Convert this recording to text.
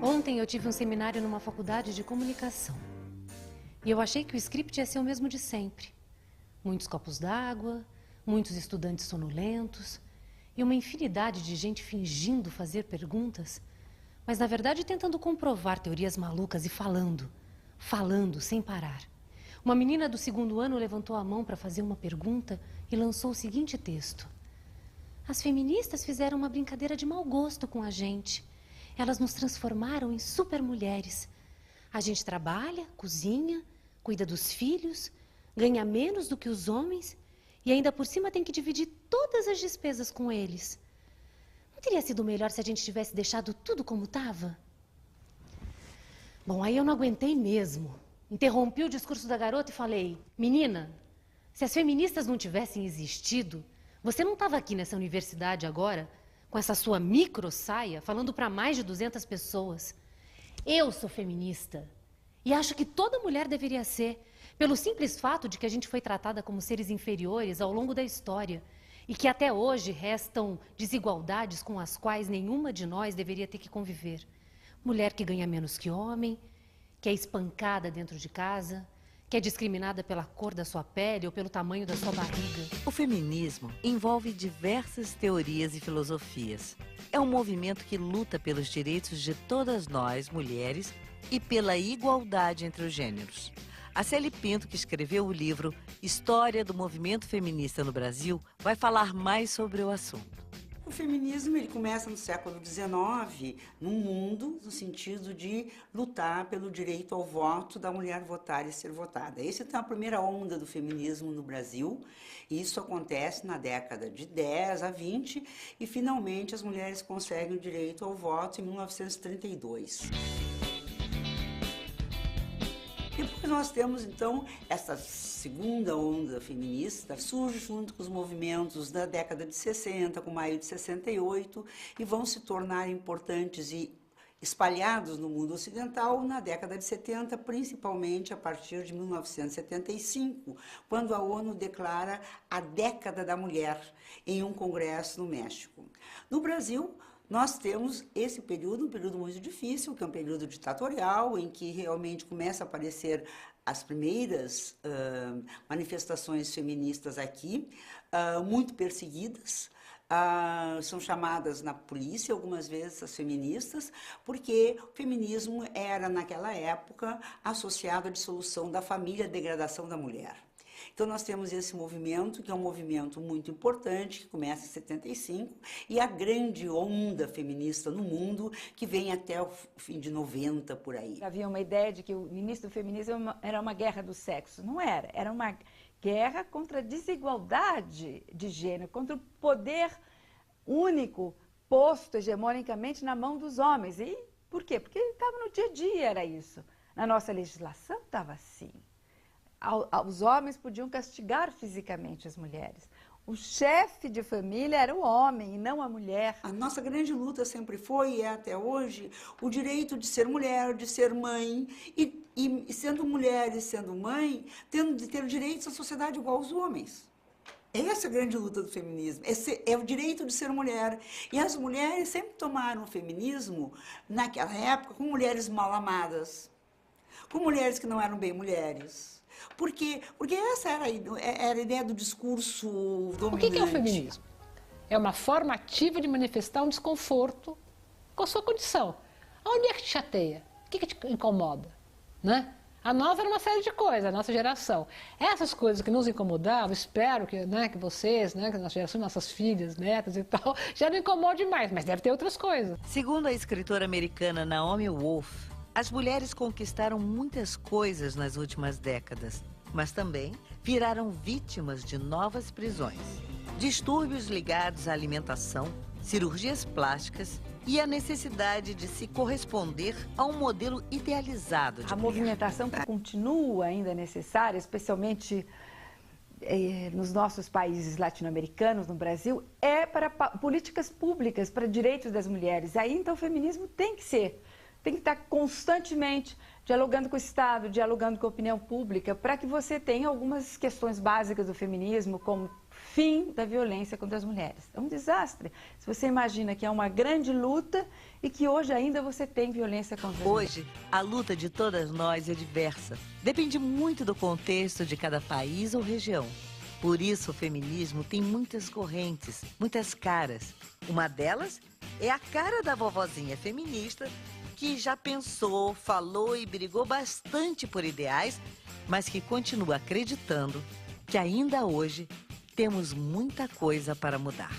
Ontem eu tive um seminário numa faculdade de comunicação. E eu achei que o script ia ser o mesmo de sempre. Muitos copos d'água, muitos estudantes sonolentos e uma infinidade de gente fingindo fazer perguntas, mas na verdade tentando comprovar teorias malucas e falando sem parar. Uma menina do 2º ano levantou a mão para fazer uma pergunta e lançou o seguinte texto: as feministas fizeram uma brincadeira de mau gosto com a gente. Elas nos transformaram em supermulheres. A gente trabalha, cozinha, cuida dos filhos, ganha menos do que os homens e ainda por cima tem que dividir todas as despesas com eles. Não teria sido melhor se a gente tivesse deixado tudo como estava? Bom, aí eu não aguentei mesmo. Interrompi o discurso da garota e falei: menina, se as feministas não tivessem existido, você não estava aqui nessa universidade agora, com essa sua micro saia, falando para mais de 200 pessoas. Eu sou feminista e acho que toda mulher deveria ser, pelo simples fato de que a gente foi tratada como seres inferiores ao longo da história e que até hoje restam desigualdades com as quais nenhuma de nós deveria ter que conviver. Mulher que ganha menos que homem, que é espancada dentro de casa, que é discriminada pela cor da sua pele ou pelo tamanho da sua barriga. O feminismo envolve diversas teorias e filosofias. É um movimento que luta pelos direitos de todas nós, mulheres, e pela igualdade entre os gêneros. A Célie Pinto, que escreveu o livro História do Movimento Feminista no Brasil, vai falar mais sobre o assunto. O feminismo ele começa no século XIX, no mundo, no sentido de lutar pelo direito ao voto da mulher votar e ser votada. Essa é a primeira onda do feminismo no Brasil, e isso acontece na década de 10 a 20, e finalmente as mulheres conseguem o direito ao voto em 1932. Depois nós temos, então, essa segunda onda feminista, surge junto com os movimentos da década de 60, com maio de 68, e vão se tornar importantes e espalhados no mundo ocidental na década de 70, principalmente a partir de 1975, quando a ONU declara a década da mulher em um congresso no México. No Brasil, nós temos esse período, um período muito difícil, que é um período ditatorial, em que realmente começa a aparecer as primeiras manifestações feministas aqui, muito perseguidas. São chamadas na polícia algumas vezes as feministas, porque o feminismo era, naquela época, associado à dissolução da família, à degradação da mulher. Então, nós temos esse movimento, que é um movimento muito importante, que começa em 75, e a grande onda feminista no mundo, que vem até o fim de 90, por aí. Havia uma ideia de que o início do feminismo era uma guerra do sexo. Não era. Era uma guerra contra a desigualdade de gênero, contra o poder único posto hegemonicamente na mão dos homens. E por quê? Porque estava no dia a dia, era isso. Na nossa legislação estava assim. Os homens podiam castigar fisicamente as mulheres. O chefe de família era o homem e não a mulher. A nossa grande luta sempre foi, e é até hoje, o direito de ser mulher, de ser mãe, e sendo mulher e sendo mãe, de ter direitos à sociedade igual aos homens. Essa é a grande luta do feminismo, esse é o direito de ser mulher. E as mulheres sempre tomaram o feminismo, naquela época, com mulheres mal amadas, com mulheres que não eram bem mulheres. Porque essa era a ideia do discurso dominante. O que é o feminismo? É uma forma ativa de manifestar um desconforto com a sua condição. Onde é que te chateia? O que te incomoda? Né? A nossa era uma série de coisas, a nossa geração. Essas coisas que nos incomodavam, espero que, né, que vocês, né, que a nossa geração, nossas filhas, netas e tal, já não incomode mais, mas deve ter outras coisas. Segundo a escritora americana Naomi Wolf, as mulheres conquistaram muitas coisas nas últimas décadas, mas também viraram vítimas de novas prisões, distúrbios ligados à alimentação, cirurgias plásticas e a necessidade de se corresponder a um modelo idealizado de mulher. A movimentação que continua ainda necessária, especialmente nos nossos países latino-americanos, no Brasil, é para políticas públicas, para direitos das mulheres. Aí, então, o feminismo tem que estar constantemente dialogando com o Estado, dialogando com a opinião pública, para que você tenha algumas questões básicas do feminismo, como fim da violência contra as mulheres. É um desastre. Se você imagina que é uma grande luta e que hoje ainda você tem violência contra as mulheres. Hoje, a luta de todas nós é diversa. Depende muito do contexto de cada país ou região. Por isso, o feminismo tem muitas correntes, muitas caras. Uma delas é a cara da vovozinha feminista, que já pensou, falou e brigou bastante por ideais, mas que continua acreditando que ainda hoje temos muita coisa para mudar.